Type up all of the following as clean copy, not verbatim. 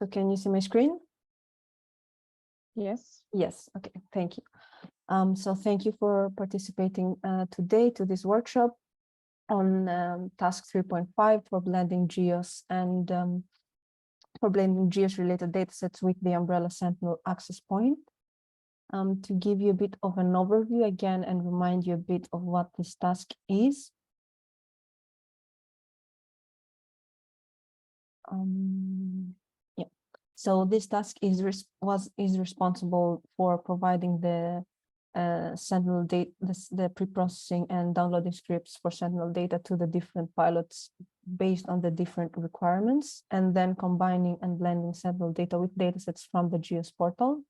So can you see my screen? Yes. Yes, okay, thank you. So thank you for participating today to this workshop on task 3.5 for blending GEOSS and for blending GEOSS-related datasets with the Umbrella Sentinel Access Point. To give you a bit of an overview again and remind you a bit of what this task is. Yeah, so this task is responsible for providing the Sentinel data, the pre-processing and downloading scripts for Sentinel data to the different pilots based on the different requirements, and then combining and blending Sentinel data with datasets from the GEOSS portal.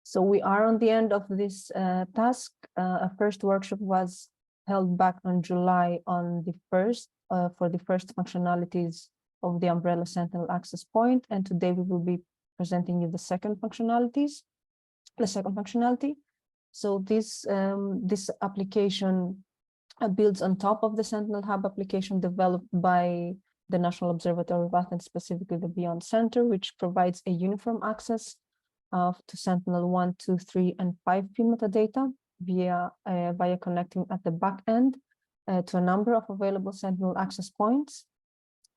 So we are on the end of this task. A first workshop was held back on July on the 1st for the first functionalities of the Umbrella Sentinel Access Point, and today we will be presenting you the second functionality. So this application builds on top of the Sentinel Hub application developed by the National Observatory of Athens, specifically the Beyond Center, which provides a uniform access to Sentinel 1, 2, 3, and 5P metadata via connecting at the back end to a number of available Sentinel access points.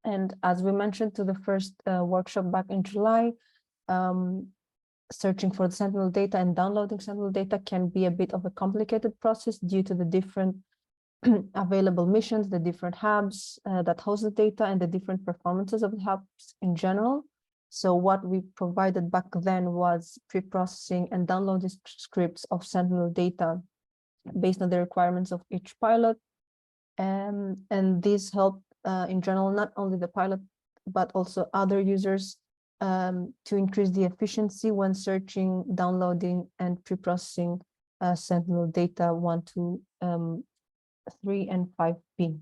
And as we mentioned to the first workshop back in July, searching for the Sentinel data and downloading Sentinel data can be a bit of a complicated process due to the different available missions, the different hubs that host the data, and the different performances of the hubs in general. So what we provided back then was pre-processing and downloading scripts of Sentinel data based on the requirements of each pilot. And this helped in general, not only the pilot, but also other users to increase the efficiency when searching, downloading, and pre-processing Sentinel data 1, 2, 3, and 5P.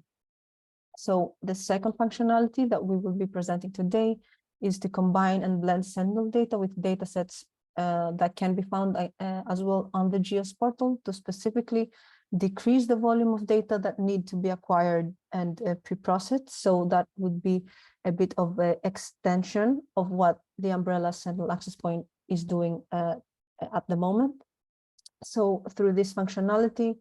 So the second functionality that we will be presenting today is to combine and blend Sentinel data with datasets that can be found as well on the GEOSS portal to specifically decrease the volume of data that need to be acquired and pre-processed. So that would be a bit of an extension of what the Umbrella Sentinel Access Point is doing at the moment. So through this functionality,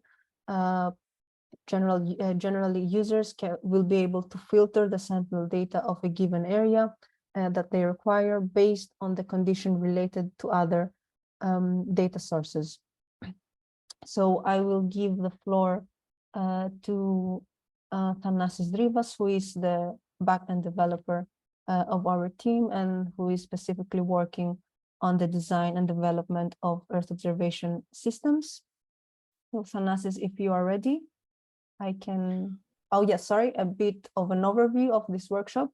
generally users will be able to filter the Sentinel data of a given area that they require based on the condition related to other data sources. So I will give the floor to Thanasis Drivas, who is the backend developer of our team and who is specifically working on the design and development of Earth observation systems. So Thanasis, if you are ready, I can, oh yes, sorry, a bit of an overview of this workshop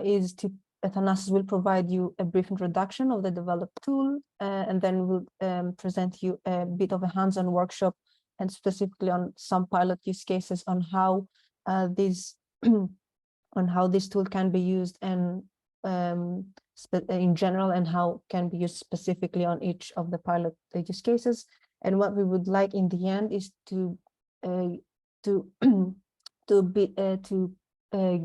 is to Thanasis will provide you a brief introduction of the developed tool, and then we'll present you a bit of a hands-on workshop and specifically on some pilot use cases on how this tool can be used and in general, and how can be used specifically on each of the pilot use cases. And what we would like in the end is to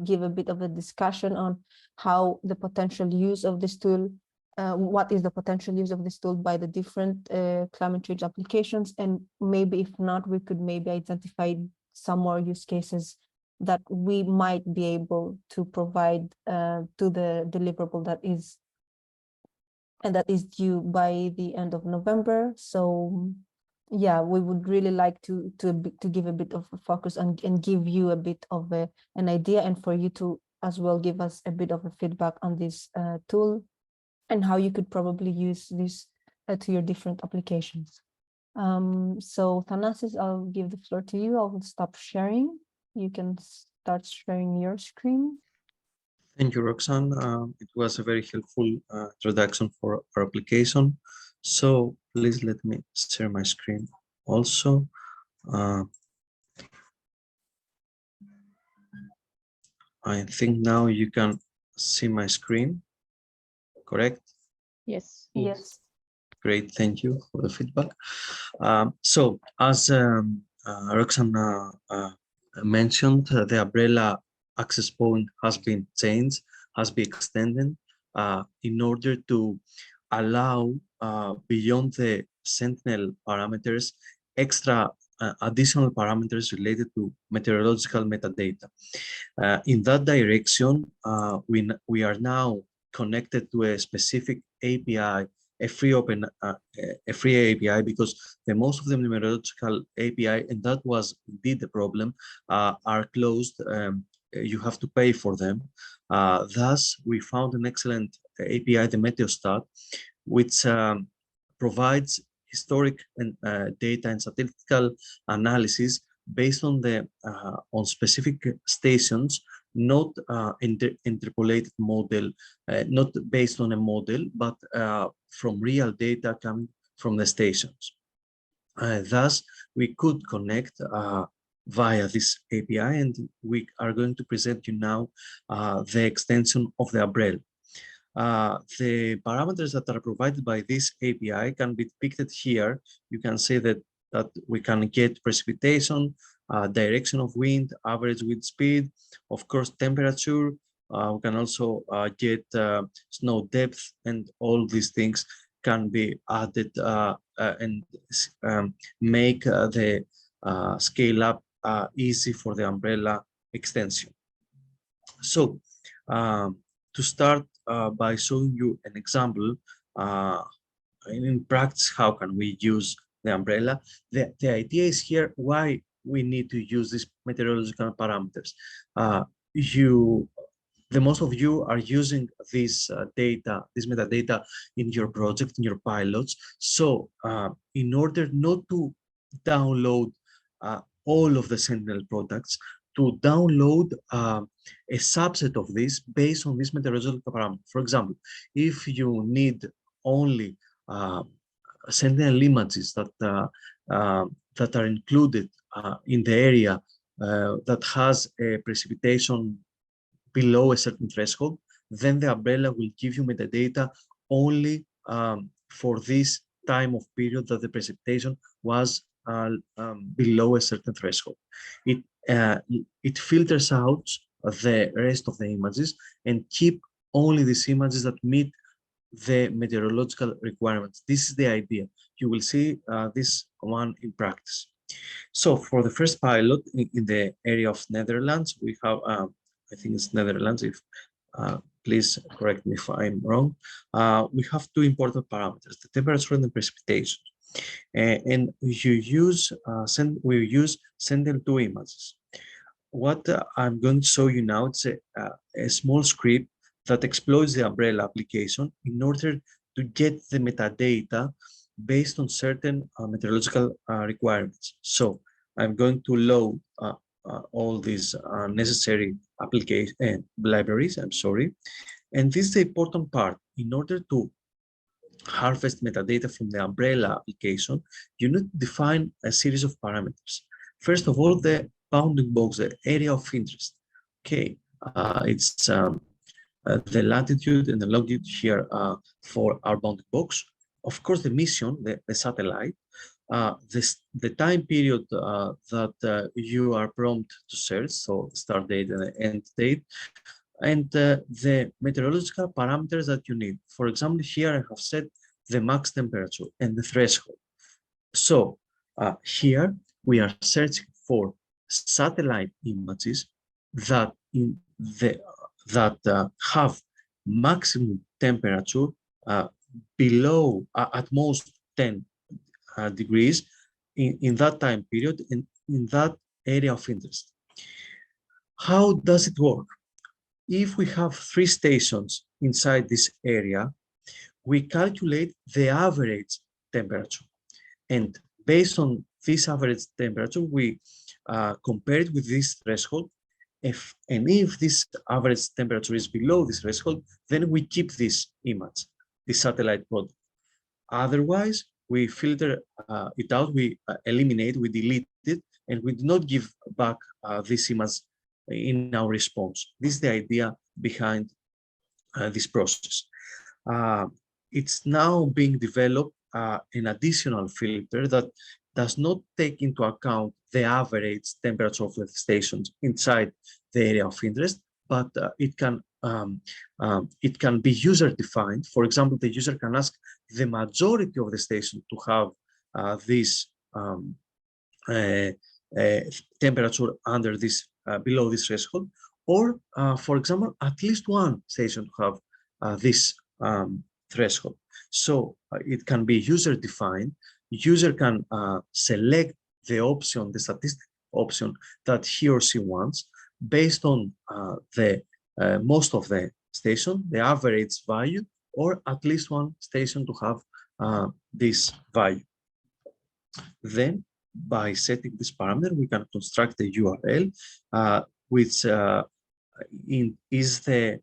give a bit of a discussion on how the potential use of this tool, what is the potential use of this tool by the different climate change applications, and maybe if not, we could maybe identify some more use cases that we might be able to provide to the deliverable that is due by the end of November. So yeah, we would really like to give a bit of a focus and give you a bit of an idea, and for you to as well give us a bit of a feedback on this tool and how you could probably use this to your different applications. So Thanasis, I'll give the floor to you. I will stop sharing. You can start sharing your screen. Thank you, Roxanne. It was a very helpful introduction for our application. So please let me share my screen also. I think now you can see my screen, correct? Yes. Yes. Great, thank you for the feedback. So as Roxanne mentioned, the Umbrella access point has been changed, has been extended in order to allow beyond the Sentinel parameters, extra additional parameters related to meteorological metadata. In that direction, we are now connected to a specific API, a free API, because the most of the meteorological API, and that was indeed the problem, are closed. You have to pay for them. Thus, we found an excellent API, the Meteostat, which provides historic and data and statistical analysis based on the on specific stations, not interpolated model, not based on a model, but from real data coming from the stations. Thus, we could connect via this API, and we are going to present you now the extension of the umbrella. The parameters that are provided by this API can be depicted here. You can see that we can get precipitation, direction of wind, average wind speed, of course, temperature. We can also get snow depth, and all these things can be added and make the scale up easy for the umbrella extension. So to start by showing you an example, in practice, how can we use the umbrella? The idea is here why we need to use these meteorological parameters. The most of you are using this data, this metadata in your project, in your pilots. So in order not to download all of the Sentinel products, to download a subset of this based on this meteorological parameter. For example, if you need only Sentinel images that are included in the area that has a precipitation below a certain threshold, then the umbrella will give you metadata only for this time of period that the precipitation was below a certain threshold. It filters out the rest of the images and keep only these images that meet the meteorological requirements. This is the idea. You will see this one in practice. So for the first pilot in the area of Netherlands, we have, I think it's Netherlands, if please correct me if I'm wrong. We have two important parameters, the temperature and the precipitation. And you use, we use Sentinel-2 images. What I'm going to show you now, it's a small script that exploits the umbrella application in order to get the metadata based on certain meteorological requirements. So I'm going to load all these necessary application libraries, I'm sorry. And this is the important part. In order to harvest metadata from the umbrella application, you need to define a series of parameters. First of all, the bounding box, the area of interest. Okay, it's the latitude and the longitude here for our bounding box. Of course, the mission, the satellite, the time period that you are prompted to search, so start date and end date, and the meteorological parameters that you need. For example, here I have set the max temperature and the threshold. So here we are searching for satellite images that have maximum temperature below at most 10 degrees in that time period and in that area of interest. How does it work? If we have 3 stations inside this area, we calculate the average temperature. And based on this average temperature, we compare it with this threshold. If this average temperature is below this threshold, then we keep this image, the satellite product. Otherwise, we filter it out, we eliminate, we delete it, and we do not give back this image in our response. This is the idea behind this process. It's now being developed an additional filter that does not take into account the average temperature of the stations inside the area of interest, but it can it can be user-defined. For example, the user can ask the majority of the station to have this temperature under this below this threshold, or for example, at least one station to have this threshold. So it can be user-defined. User can select the option, the statistic option that he or she wants based on the most of the station, the average value, or at least one station to have this value. Then, by setting this parameter, we can construct the URL, which is the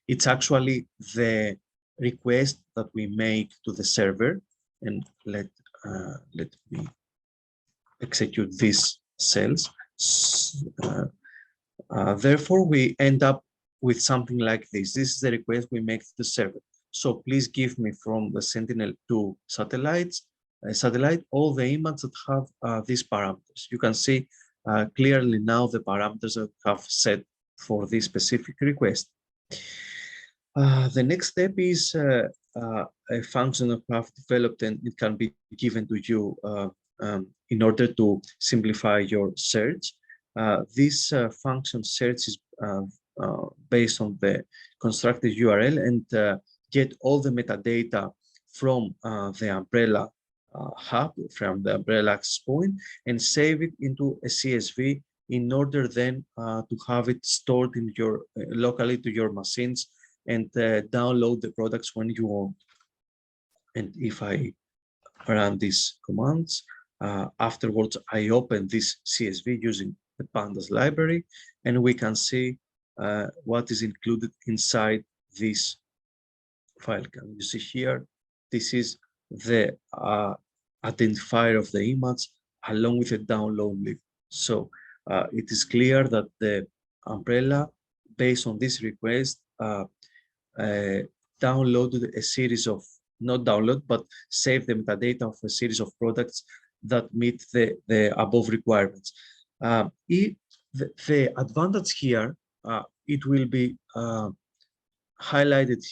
it's actually the request that we make to the server. And let me execute these cells. Therefore, we end up with something like this. This is the request we make to the server. So please give me from the Sentinel-2 satellite all the images that have these parameters. You can see clearly now the parameters that we have set for this specific request. The next step is a function that we have developed, and it can be given to you in order to simplify your search. This function search is based on the constructed URL and get all the metadata from the Umbrella hub, from the Umbrella Access Point, and save it into a CSV in order then to have it stored in your locally to your machines and download the products when you want. And if I run these commands, afterwards I open this CSV using the pandas library, and we can see what is included inside this file. Can you see here? This is the identifier of the image along with a download link. So it is clear that the Umbrella, based on this request, downloaded a series of, not download, but save the metadata of a series of products that meet the above requirements. The advantage here, it will be highlighted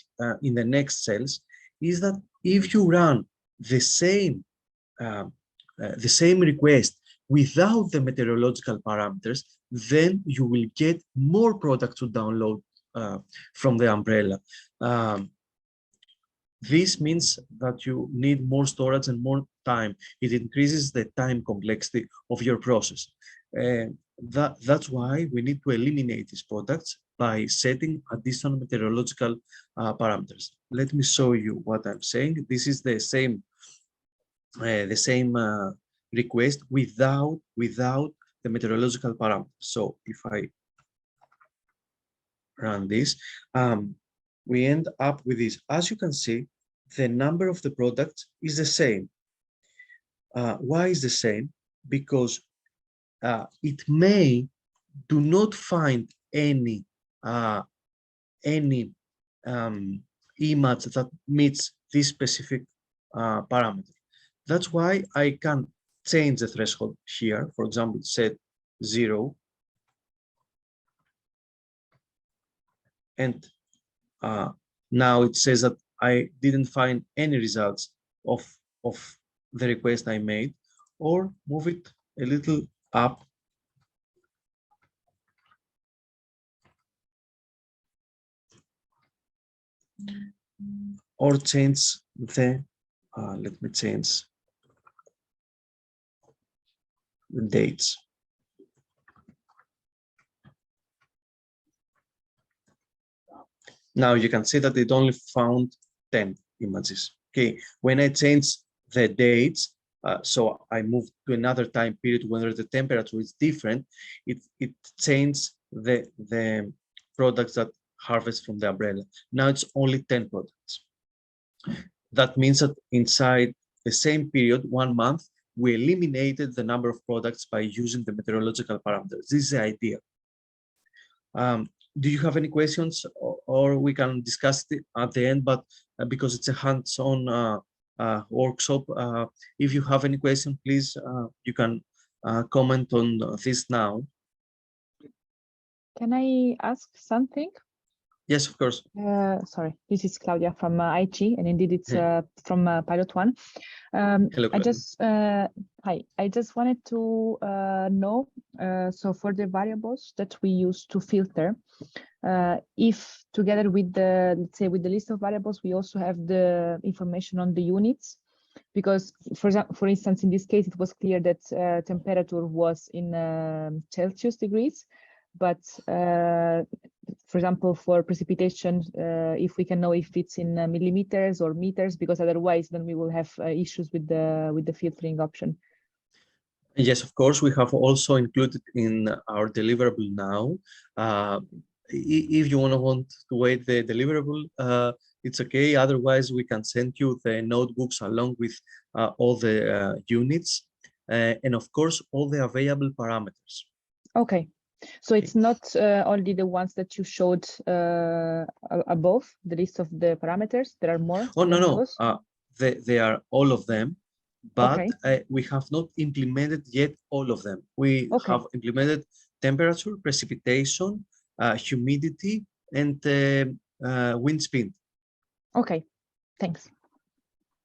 in the next cells, is that if you run the same request without the meteorological parameters, then you will get more products to download from the Umbrella. This means that you need more storage and more time. It increases the time complexity of your process. That's why we need to eliminate these products by setting additional meteorological parameters. Let me show you what I'm saying. This is the same request without the meteorological parameters. So if I run this, we end up with this. As you can see, the number of the products is the same. Why is the same? Because it may do not find any image that meets this specific parameter. That's why I can change the threshold here. For example, set 0. And now it says that I didn't find any results of the request I made, or move it a little up. Or change the, let me change the dates. Now you can see that it only found 10 images. Okay, when I change the dates, so I move to another time period where the temperature is different, it changes the products that harvest from the Umbrella. Now it's only 10 products. That means that inside the same period, 1 month, we eliminated the number of products by using the meteorological parameters. This is the idea. Do you have any questions, or we can discuss it at the end, but because it's a hands-on workshop, if you have any question, please, you can comment on this now. Can I ask something? Yes, of course. Sorry, this is Claudia from IG, and indeed it's Hey. from Pilot One. Hello, I Claudia. just hi. I just wanted to know. So for the variables that we use to filter, if together with the, let's say, with the list of variables, we also have the information on the units, because for instance, in this case, it was clear that temperature was in Celsius degrees, but for example, for precipitation, if we can know if it's in millimeters or meters, because otherwise then we will have issues with the filtering option. Yes, of course, we have also included in our deliverable now. If you want to wait the deliverable, it's okay. Otherwise, we can send you the notebooks along with all the units and of course, all the available parameters. Okay. So it's not only the ones that you showed above, the list of the parameters. There are more. Oh, no. They are all of them, but we have not implemented yet all of them. We have implemented temperature, precipitation, humidity, and wind speed. Okay, thanks.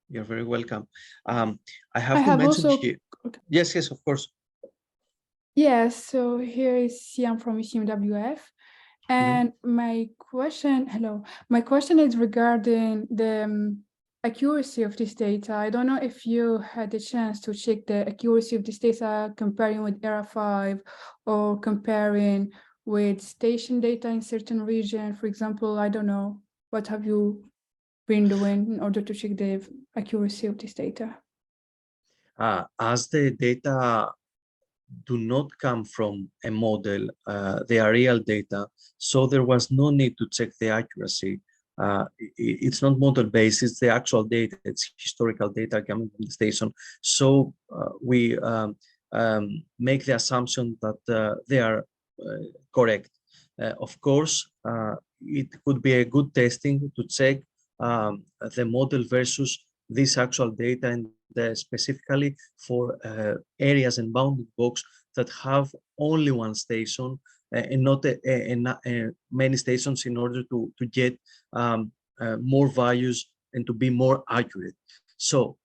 You're very welcome. I have to mention also, here. Yes, of course. Yes, so here is Siam from ECMWF. And my question is regarding the accuracy of this data. I don't know if you had the chance to check the accuracy of this data comparing with ERA5 or comparing with station data in certain region. For example, I don't know, what have you been doing in order to check the accuracy of this data? As the data do not come from a model, they are real data, so there was no need to check the accuracy. It's not model-based, it's the actual data, it's historical data coming from the station. So we make the assumption that they are correct. Of course, it could be a good testing to check the model versus this actual data, and specifically for areas and bounding box that have only one station and not many stations, in order to get more values and to be more accurate. So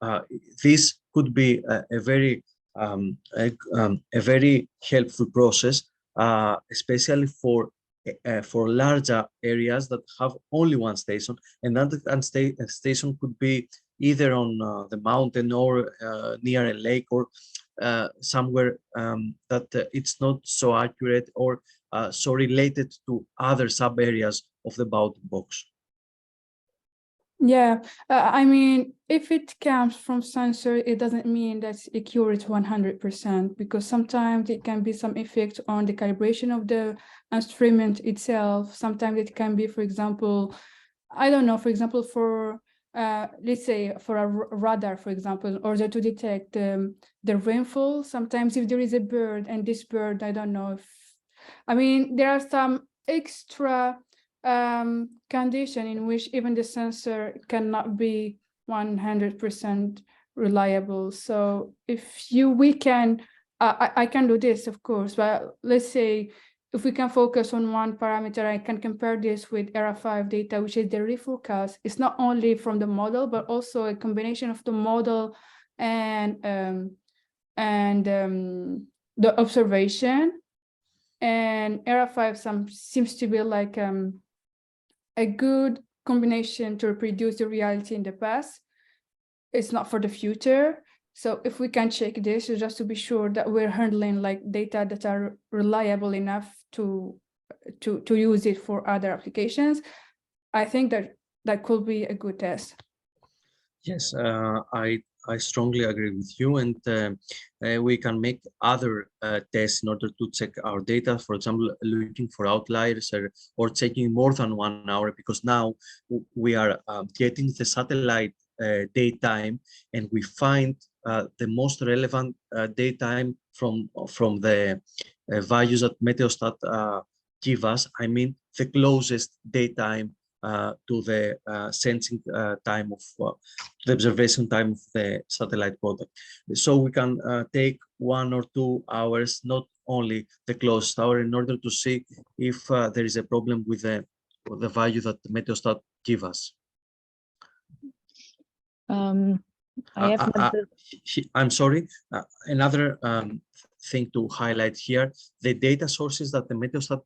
this could be a very helpful process, especially for larger areas that have only one station, and that station could be either on the mountain or near a lake, or somewhere that it's not so accurate or so related to other sub areas of the bounding box. Yeah, I mean, if it comes from sensor, it doesn't mean that's accurate 100%, because sometimes it can be some effect on the calibration of the instrument itself. Sometimes it can be, for example, I don't know, for example, for let's say for a radar, for example, in order to detect the rainfall. Sometimes if there is a bird, and this bird, I don't know if, I mean, there are some extra condition in which even the sensor cannot be 100% reliable. So if we can, I can do this, of course, but let's say if we can focus on one parameter, I can compare this with ERA5 data, which is the reforecast. It's not only from the model, but also a combination of the model and the observation. And ERA5 seems to be like a good combination to reproduce the reality in the past. It's not for the future. So if we can check this, just to be sure that we're handling like data that are reliable enough to use it for other applications, I think that could be a good test. Yes, I strongly agree with you, and we can make other tests in order to check our data. For example, looking for outliers, or checking more than 1 hour, because now we are getting the satellite daytime, and we find the most relevant daytime from the values that Meteostat give us. I mean, the closest daytime to the sensing time of the observation time of the satellite product. So we can take 1 or 2 hours, not only the closest hour, in order to see if there is a problem with the the value that the Meteostat give us. I have another. I'm sorry. Another thing to highlight here: the data sources that the Meteostat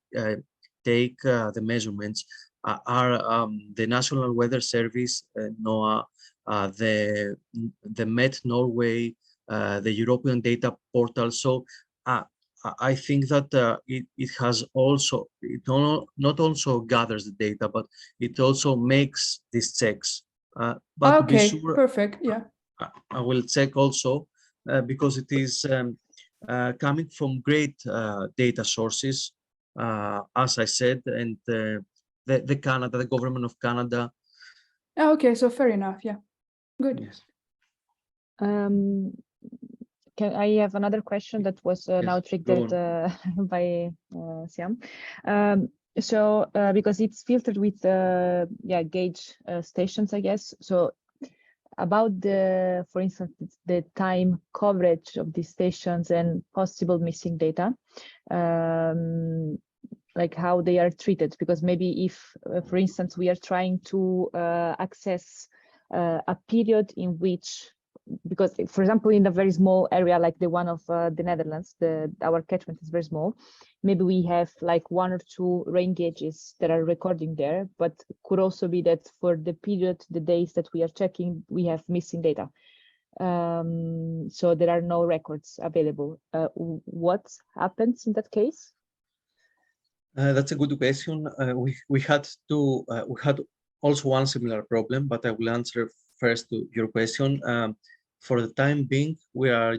take the measurements are the National Weather Service, NOAA, the Met Norway, the European Data Portal. So I think that it has also, not also gathers the data, but it also makes these checks. But to be Okay, sure, perfect. Yeah. I will check also because it is coming from great data sources, as I said, and the Canada, the government of Canada. Okay, so fair enough. Yeah, good. Yes. I have another question that was now triggered by Siam. Because it's filtered with gauge stations, I guess. So about the, for instance, the time coverage of these stations and possible missing data, like how they are treated, because maybe if, for instance, we are trying to access a period in which, because for example, in a very small area like the one of the Netherlands, our catchment is very small, maybe we have like 1 or 2 rain gauges that are recording there, but could also be that for the period, the days that we are checking, we have missing data. So there are no records available. What happens in that case? That's a good question. We had also one similar problem, but I will answer first to your question. For the time being, we are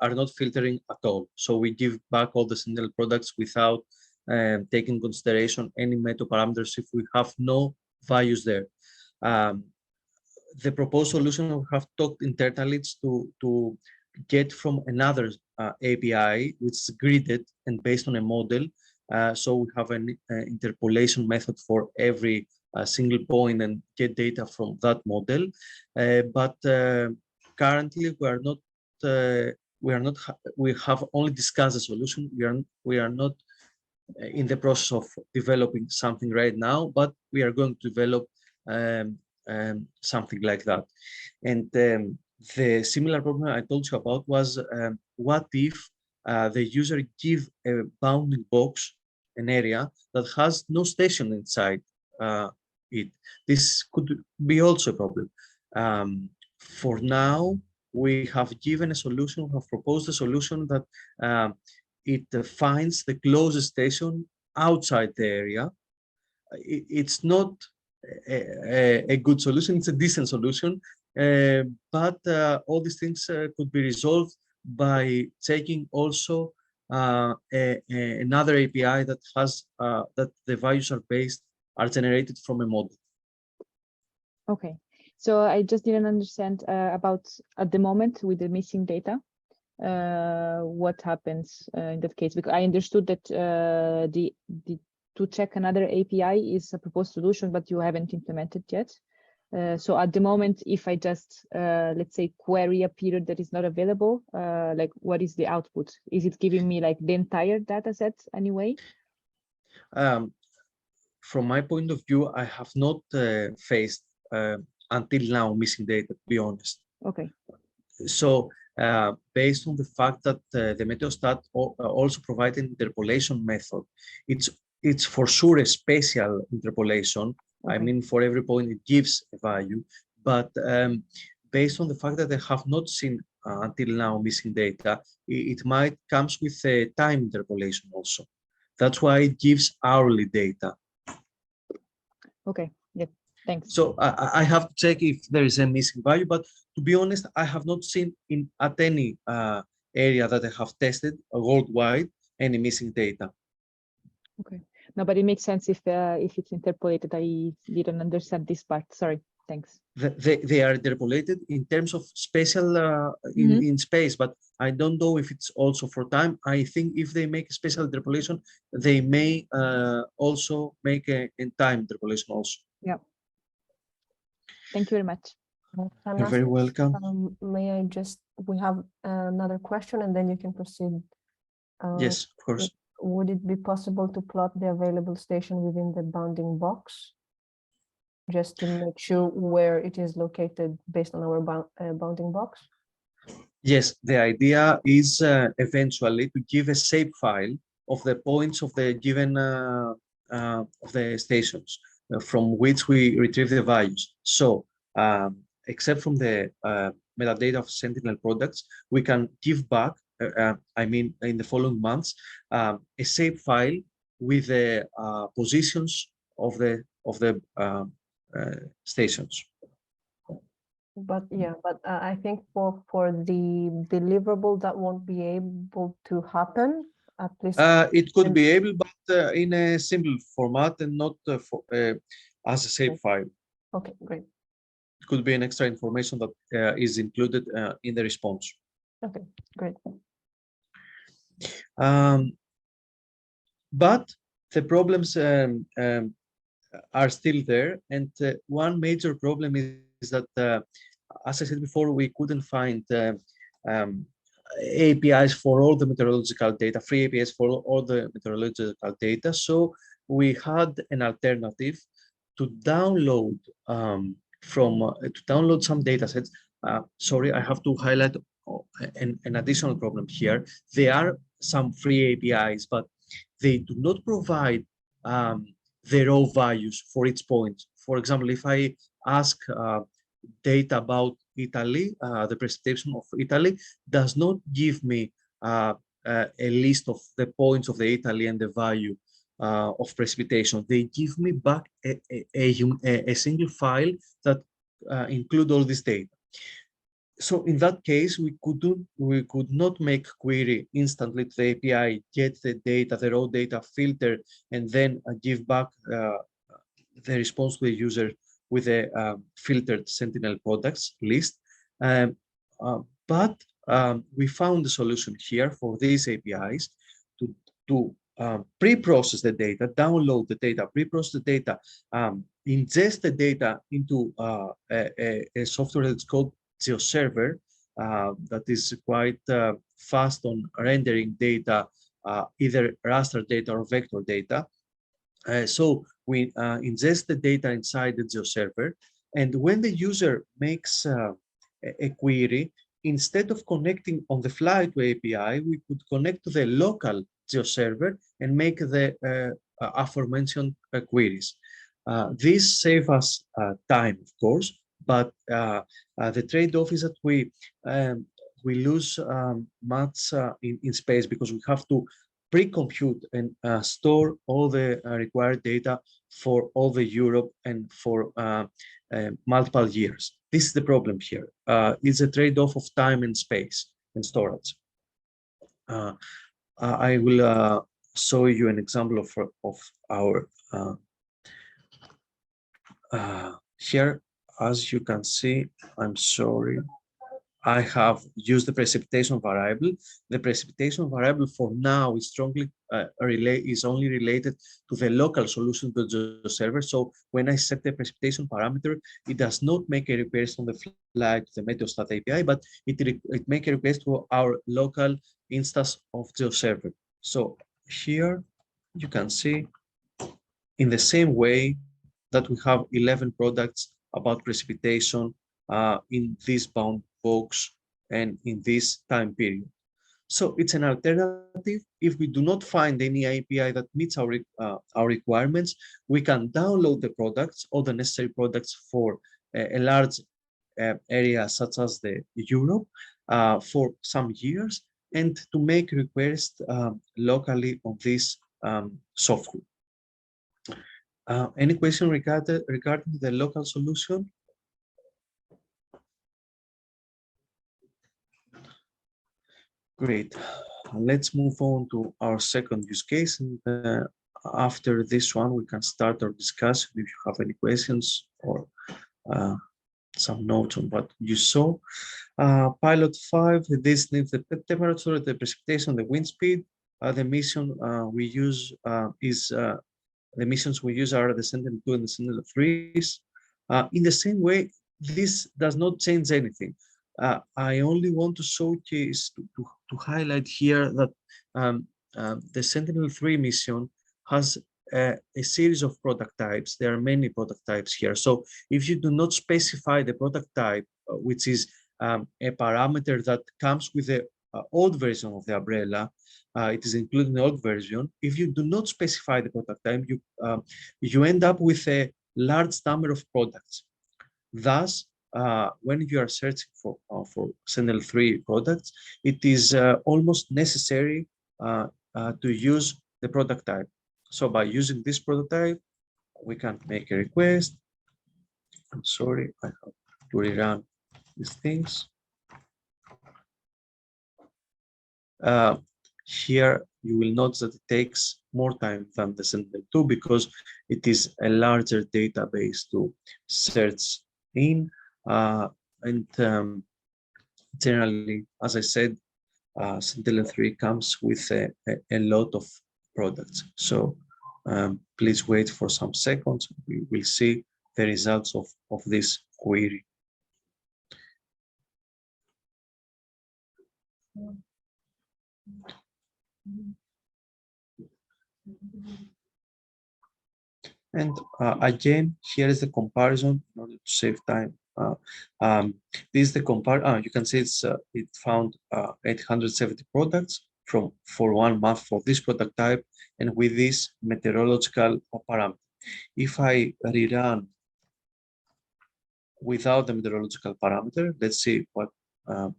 not filtering at all. So we give back all the Sentinel products without taking consideration any meta parameters if we have no values there. The proposed solution we have talked internally is to get from another API, which is gridded and based on a model. So we have an interpolation method for every single point and get data from that model. But currently, we have only discussed the solution. We are not in the process of developing something right now, but we are going to develop something like that. And the similar problem I told you about was what if the user give a bounding box, an area that has no station inside it. This could be also a problem. For now, we have given a solution, have proposed a solution that it finds the closest station outside the area. It's not a good solution, it's a decent solution, but all these things could be resolved by taking also another API that has that the values are generated from a model. Okay, so I just didn't understand about at the moment with the missing data, what happens in that case, because I understood that to check another API is a proposed solution, but you haven't implemented yet. So at the moment, if I just, let's say, query a period that is not available, like what is the output? Is it giving me like the entire data set anyway? From my point of view, I have not faced until now missing data, to be honest. Okay. So based on the fact that the Meteostat also provides an interpolation method, it's for sure a spatial interpolation. Okay. I mean, for every point it gives a value, but based on the fact that I have not seen until now missing data, it might comes with a time interpolation also. That's why it gives hourly data. Okay, yeah, thanks. So I have to check if there is a missing value, but to be honest, I have not seen at any area that I have tested worldwide any missing data. Okay, no, but it makes sense if it's interpolated. I didn't understand this part. Sorry, thanks. They are interpolated in terms of spatial in space, but I don't know if it's also for time. I think if they make a spatial interpolation, they may also make a time interpolation also. Yeah. Thank you very much. You're very welcome. May I just, we have another question and then you can proceed. Yes, of course. would it be possible to plot the available station within the bounding box? Just to make sure where it is located based on our bounding box? Yes, the idea is eventually to give a shape file of the points of the given of the stations from which we retrieve the values. So, except from the metadata of Sentinel products, we can give back, I mean, in the following months, a shape file with the positions of the stations. But yeah, but I think for the deliverable that won't be able to happen, at least. It could be able, but in a simple format and not as a shape file. Okay, great. It could be an extra information that is included in the response. Okay, great. But the problems are still there, and one major problem is that, as I said before, we couldn't find APIs for all the meteorological data, free APIs for all the meteorological data. So we had an alternative to download to download some data sets. Sorry, I have to highlight an additional problem here. There are some free APIs, but they do not provide the raw values for each point. For example, if I ask data about Italy, the precipitation of Italy does not give me a list of the points of the Italy and the value of precipitation. They give me back a single file that include all this data. So in that case, we could not make query instantly to the API, get the data, the raw data, filter, and then give back the response to the user with a filtered Sentinel products list. But we found a solution here for these APIs to pre-process the data, download the data, pre-process the data, ingest the data into a software that's called GEOSS that is quite fast on rendering data, either raster data or vector data. So we ingest the data inside the GEOSS, and when the user makes a query, instead of connecting on the fly to API, we could connect to the local GEOSS and make the aforementioned queries. This saves us time, of course, but the trade-off is that we lose much in space, because we have to pre-compute and store all the required data for all the Europe and for multiple years. This is the problem here. It's a trade-off of time and space and storage. I will show you an example of our here. As you can see, I'm sorry, I have used the precipitation variable. The precipitation variable for now is strongly only related to the local solution to the server. So when I set the precipitation parameter, it does not make a request on the fly to the Meteostat API, but it makes a request to our local instance of GeoServer. So here you can see, in the same way that we have 11 products about precipitation in this bound box and in this time period. So it's an alternative. If we do not find any API that meets our requirements, we can download the products, all the necessary products for a large area such as the Europe for some years, and to make requests locally on this software. Any question regarding the local solution? Great. Let's move on to our second use case, and after this one, we can start our discussion if you have any questions or some notes on what you saw. Pilot 5, this needs the temperature, the precipitation, the wind speed. The mission we use the missions we use are the Sentinel-2 and the Sentinel-3s. In the same way, this does not change anything. I only want to showcase, to highlight here that the Sentinel-3 mission has a series of product types. There are many product types here. So if you do not specify the product type, which is a parameter that comes with the old version of the umbrella, it is included in the old version. If you do not specify the product type, you end up with a large number of products. Thus, when you are searching for Sentinel-3 products, it is almost necessary to use the product type. So by using this product type, we can make a request. I'm sorry, I have to rerun these things. Here you will notice that it takes more time than the Sentinel-2 because it is a larger database to search in. Generally, as I said, Sentinel-3 comes with a lot of products. So please wait for some seconds. We will see the results of this query. And again, here is the comparison in order to save time. This is the comparison. You can see it found 870 products for 1 month for this product type and with this meteorological parameter. If I rerun without the meteorological parameter, let's see what the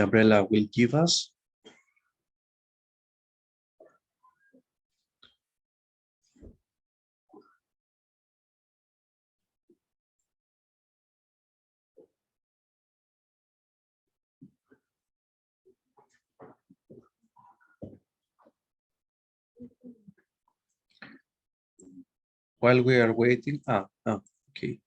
umbrella will give us. While we are waiting, okay.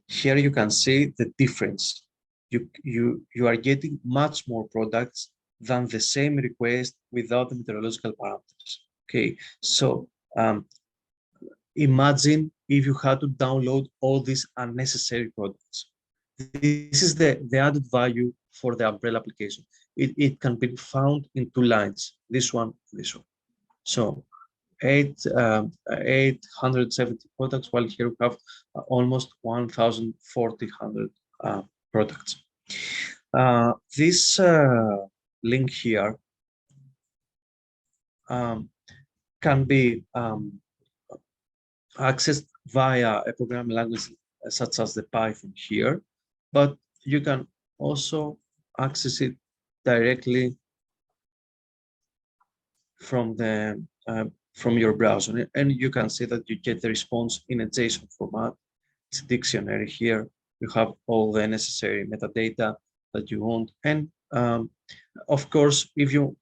Here you can see the difference. You are getting much more products than the same request without the meteorological parameters. Okay, so imagine if you had to download all these unnecessary products. This is the added value for the umbrella application. It can be found in 2 lines, this one, this one. So 870 products, while here we have almost 1,400 products. This link here can be accessed via a programming language such as the Python here, but you can also access it directly from your browser, and you can see that you get the response in a JSON format. It's a dictionary here. You have all the necessary metadata that you want, and of course, if you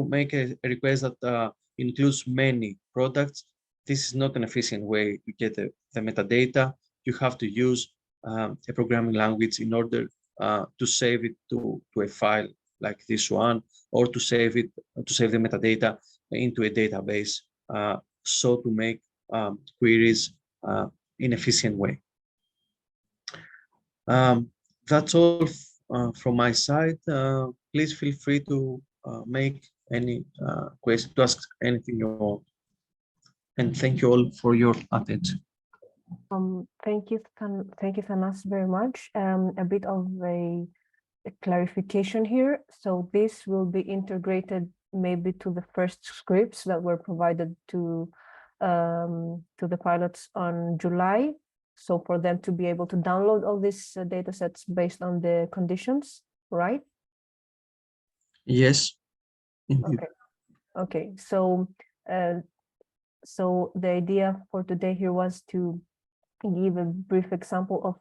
make a request that includes many products, this is not an efficient way to get the metadata. You have to use a programming language in order to save it to a file like this one, or to save the metadata into a database, so to make queries in efficient way. That's all from my side. Please feel free to make any question, to ask anything you want. And thank you all for your attention. Thank you, Thanas, very much. A bit of a clarification here. So this will be integrated maybe to the first scripts that were provided to the pilots on July. So for them to be able to download all these data sets based on the conditions, right? Yes. Okay. So the idea for today here was to give a brief example of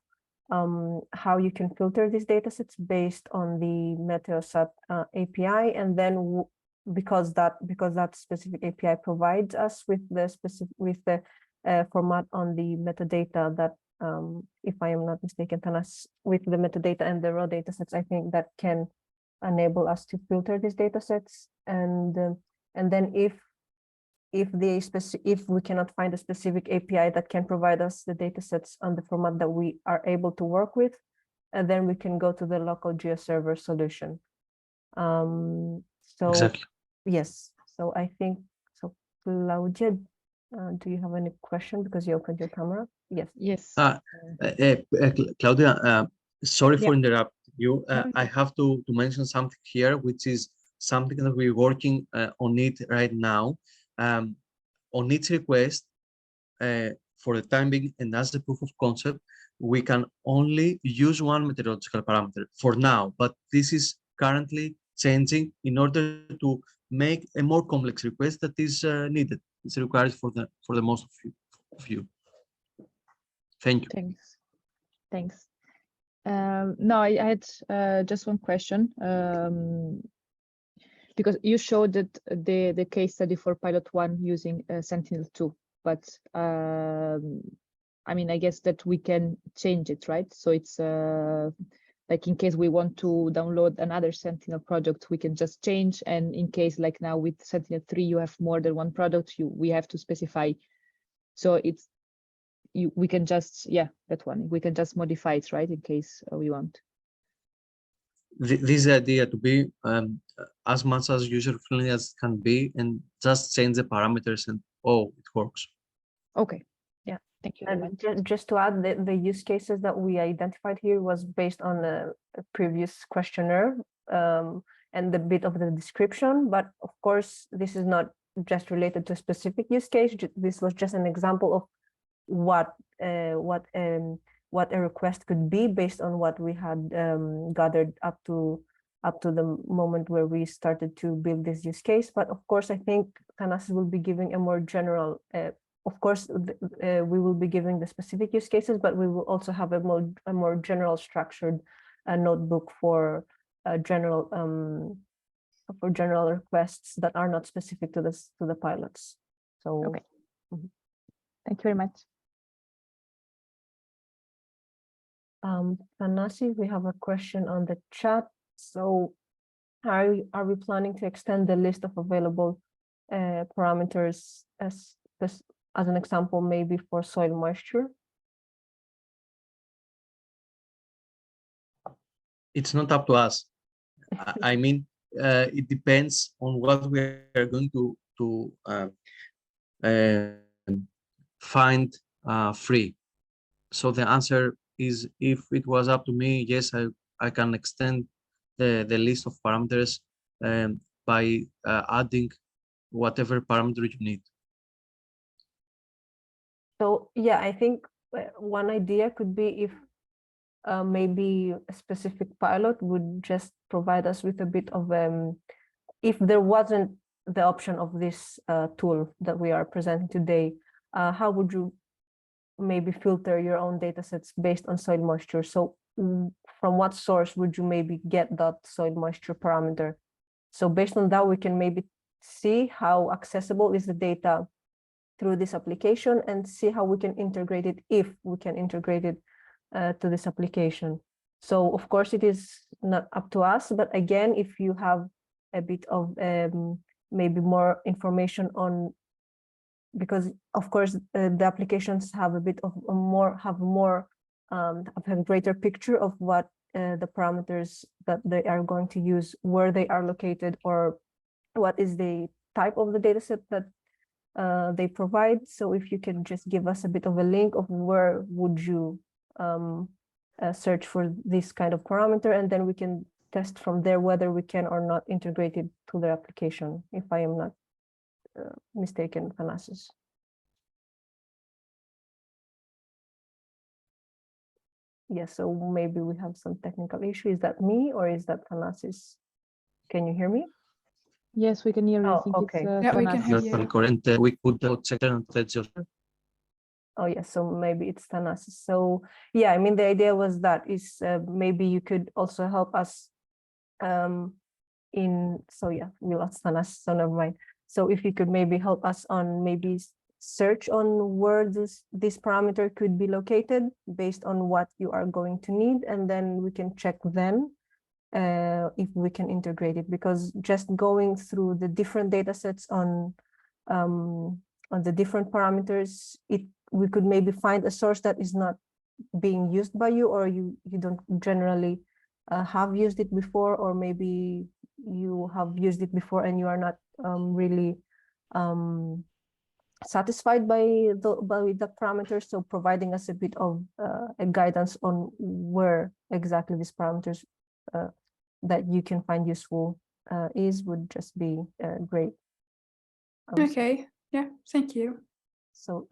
how you can filter these datasets based on the Meteosat API, and then because that specific API provides us with the format on the metadata that, if I am not mistaken, Thanas, with the metadata and the raw datasets, I think that can enable us to filter these datasets, and then if we cannot find a specific API that can provide us the datasets on the format that we are able to work with, and then we can go to the local GeoServer solution. So Exactly. yes, so I think, so Claudia, do you have any question because you opened your camera? Yes. Yes. Claudia, sorry for Yeah. interrupting you. No, I have to mention something here, which is something that we're working on it right now. On its request, for the time being, and as a proof of concept, we can only use one meteorological parameter for now, but this is currently changing in order to make a more complex request that is needed. It's required for the most of you. Thank you. Thanks. Thanks. No, I had just one question. Because you showed that the case study for pilot 1 using Sentinel-2, but I mean, I guess that we can change it, right? So it's like in case we want to download another Sentinel project, we can just change. And in case like now with Sentinel-3, you have more than one product, we have to specify. So it's we can just, yeah, that one, we can just modify it, right? In case we want. This idea to be as much as user-friendly as it can be, and just change the parameters, and oh, it works. Okay. Yeah. Thank you very much. And just to add, the use cases that we identified here was based on a previous questionnaire and the bit of the description. But of course, this is not just related to a specific use case. This was just an example of what a request could be based on what we had gathered up to the moment where we started to build this use case. But of course, I think Thanasis will be giving a more general, of course, we will be giving the specific use cases, but we will also have a more general structured notebook for general requests that are not specific to the pilots. So okay. Thank you very much. Thanasi, we have a question on the chat. So are we planning to extend the list of available parameters as an example, maybe for soil moisture? It's not up to us. I mean, it depends on what we are going to find free. So the answer is, if it was up to me, yes, I can extend the list of parameters by adding whatever parameter you need. So yeah, I think one idea could be if maybe a specific pilot would just provide us with a bit of if there wasn't the option of this tool that we are presenting today, how would you maybe filter your own data sets based on soil moisture? So from what source would you maybe get that soil moisture parameter? So based on that, we can maybe see how accessible is the data through this application and see how we can integrate it, if we can integrate it to this application. So of course it is not up to us, but again, if you have a bit of maybe more information on, because of course the applications have a bit of have a greater picture of what the parameters that they are going to use, where they are located, or what is the type of the data set that they provide. So if you can just give us a bit of a link of where would you search for this kind of parameter, and then we can test from there whether we can or not integrate it to their application, if I am not mistaken, Thanasis. Yes, so maybe we have some technical issue. Is that me or is that Thanasis? Can you hear me? Yes, we can hear you. Oh, I think okay. it's Yeah, we can hear That's you. correct. We could check and just. Oh yes, so maybe it's Thanasis. So yeah, I mean, the idea was that is maybe you could also help us so yeah, we lost Thanasis, so never mind. So if you could maybe help us on maybe search on where this parameter could be located based on what you are going to need, and then we can check then if we can integrate it, because just going through the different data sets on the different parameters, we could maybe find a source that is not being used by you, or you don't generally have used it before, or maybe you have used it before and you are not really satisfied by the parameters. So providing us a bit of a guidance on where exactly these parameters that you can find useful would just be great. Okay, yeah, thank you. So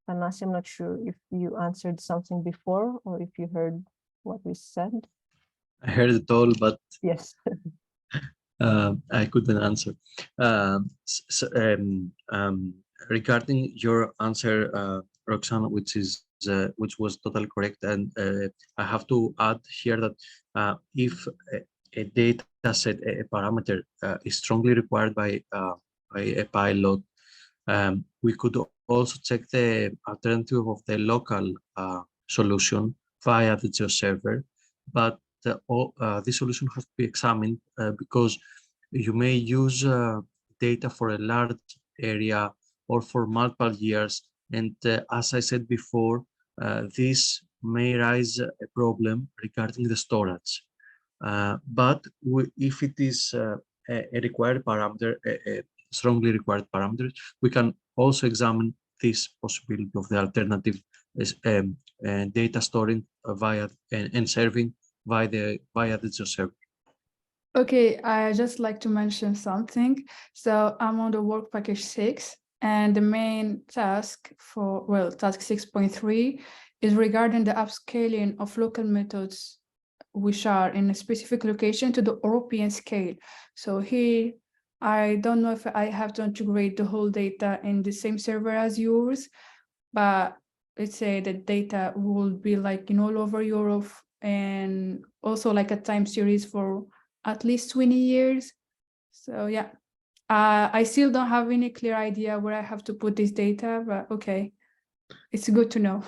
Thanasi, I'm not sure if you answered something before or if you heard what we said. I heard it all, but yes, I couldn't answer. Regarding your answer, Roxanne, which was totally correct, and I have to add here that if a data set, a parameter is strongly required by a pilot, we could also check the alternative of the local solution via the GEOSS server, but this solution has to be examined because you may use data for a large area or for multiple years, and as I said before, this may raise a problem regarding the storage. But if it is a required parameter, a strongly required parameter, we can also examine this possibility of the alternative data storing via and serving via the GEOSS server. Okay, I just like to mention something. So I'm on the work package 6, and the main task for, well, task 6.3 is regarding the upscaling of local methods which are in a specific location to the European scale. So here, I don't know if I have to integrate the whole data in the same server as yours, but let's say the data will be like in all over Europe, and also like a time series for at least 20 years. So yeah, I still don't have any clear idea where I have to put this data, but okay, it's good to know.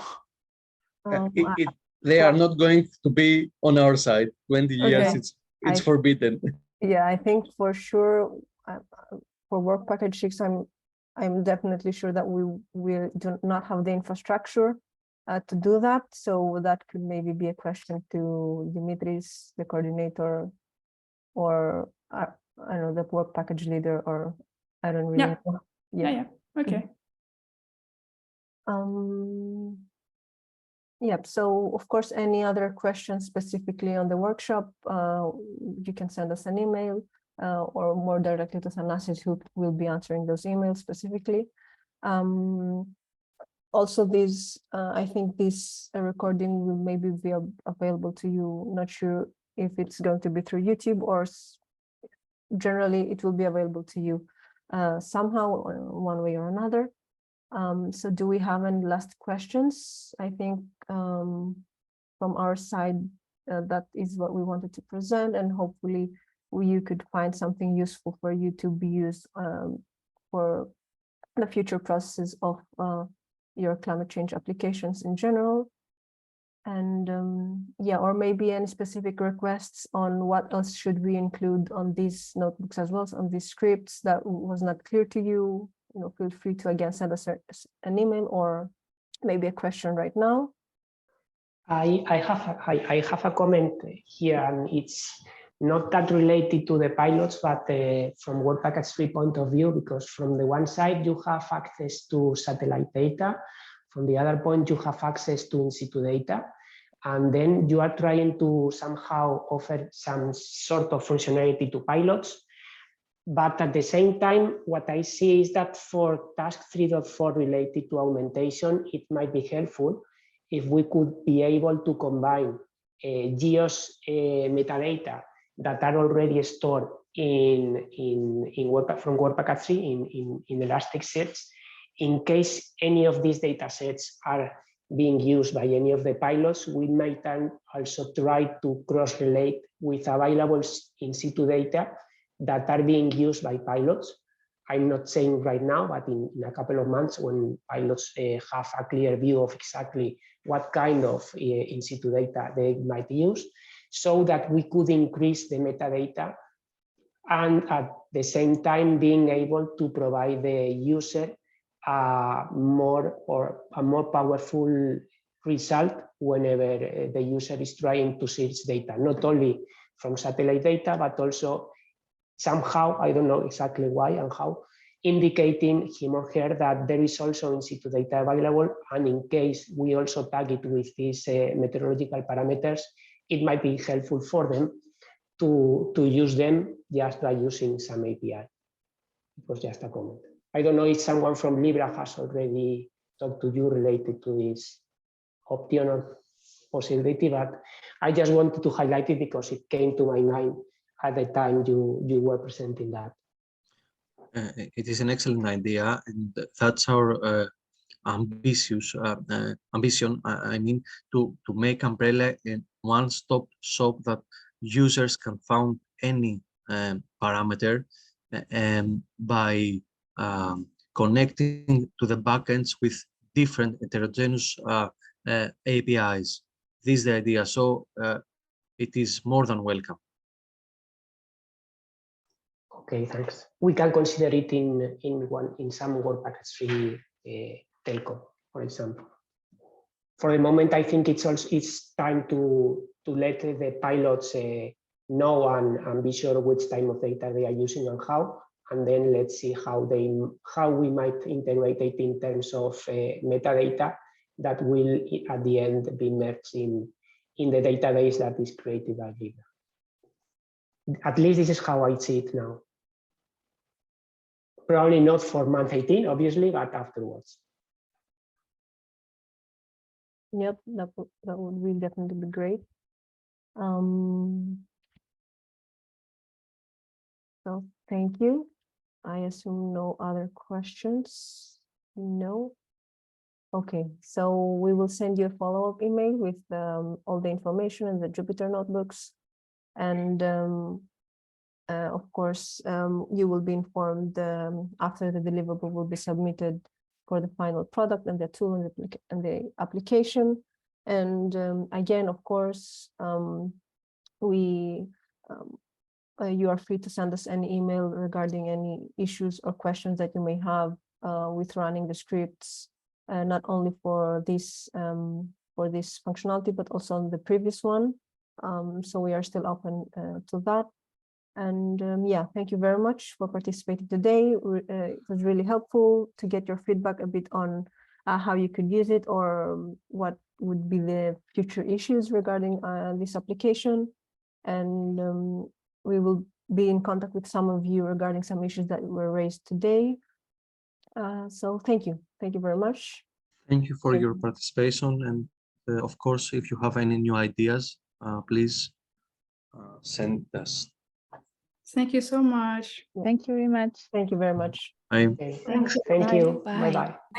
They are not going to be on our side. 20 years, Okay. it's forbidden. Yeah, I think for sure for work package 6, I'm definitely sure that we do not have the infrastructure to do that. So that could maybe be a question to Dimitris, the coordinator, or I don't know, the work package leader, or I don't really know. Yeah. Okay. Yep. So of course, any other questions specifically on the workshop, you can send us an email or more directly to Thanasis, who will be answering those emails specifically. Also, I think this recording will maybe be available to you. Not sure if it's going to be through YouTube, or generally it will be available to you somehow, one way or another. So do we have any last questions? I think from our side, that is what we wanted to present, and hopefully you could find something useful for you to be used for the future processes of your climate change applications in general. And yeah, or maybe any specific requests on what else should we include on these notebooks as well as on these scripts that was not clear to you. Feel free to again send us an email or maybe a question right now. I have a comment here, and it's not that related to the pilots, but from Work Package 3 point of view, because from the one side you have access to satellite data, from the other point you have access to in situ data, and then you are trying to somehow offer some sort of functionality to pilots. But at the same time, what I see is that for task 3.4 related to augmentation, it might be helpful if we could be able to combine GEOSS metadata that are already stored from Work Package 3 in Elasticsearch, in case any of these data sets are being used by any of the pilots. We might also try to cross-relate with available in situ data that are being used by pilots. I'm not saying right now, but in a couple of months, when pilots have a clear view of exactly what kind of in situ data they might use, so that we could increase the metadata and at the same time being able to provide the user a more powerful result whenever the user is trying to search data, not only from satellite data, but also somehow, I don't know exactly why and how, indicating him or her that there is also in situ data available, and in case we also tag it with these meteorological parameters, it might be helpful for them to use them just by using some API. It was just a comment. I don't know if someone from Libra has already talked to you related to this option or possibility, but I just wanted to highlight it because it came to my mind at the time you were presenting that. It is an excellent idea, and that's our ambition. I mean, to make Umbrella a one-stop shop that users can find any parameter by connecting to the backends with different heterogeneous APIs. This is the idea. So it is more than welcome. Okay, thanks. We can consider it in some work package 3 telco, for example. For the moment, I think it's time to let the pilots know and be sure which type of data they are using and how, and then let's see how we might integrate it in terms of metadata that will at the end be merged in the database that is created by Libra. At least this is how I see it now. Probably not for month 18, obviously, but afterwards. Yep, that would be definitely be great. So thank you. I assume no other questions. No. Okay, so we will send you a follow-up email with all the information and the Jupyter notebooks. And of course, you will be informed after the deliverable will be submitted for the final product and the tool and the application. And again, of course, you are free to send us an email regarding any issues or questions that you may have with running the scripts, not only for this functionality, but also on the previous one. So we are still open to that. And yeah, thank you very much for participating today. It was really helpful to get your feedback a bit on how you could use it or what would be the future issues regarding this application. And we will be in contact with some of you regarding some issues that were raised today. So thank you. Thank you very much. Thank you for your participation. And of course, if you have any new ideas, please send us. Thank you so much. Thank you very much. Thank you very much. Bye. Okay. Thank you. Bye. Bye-bye.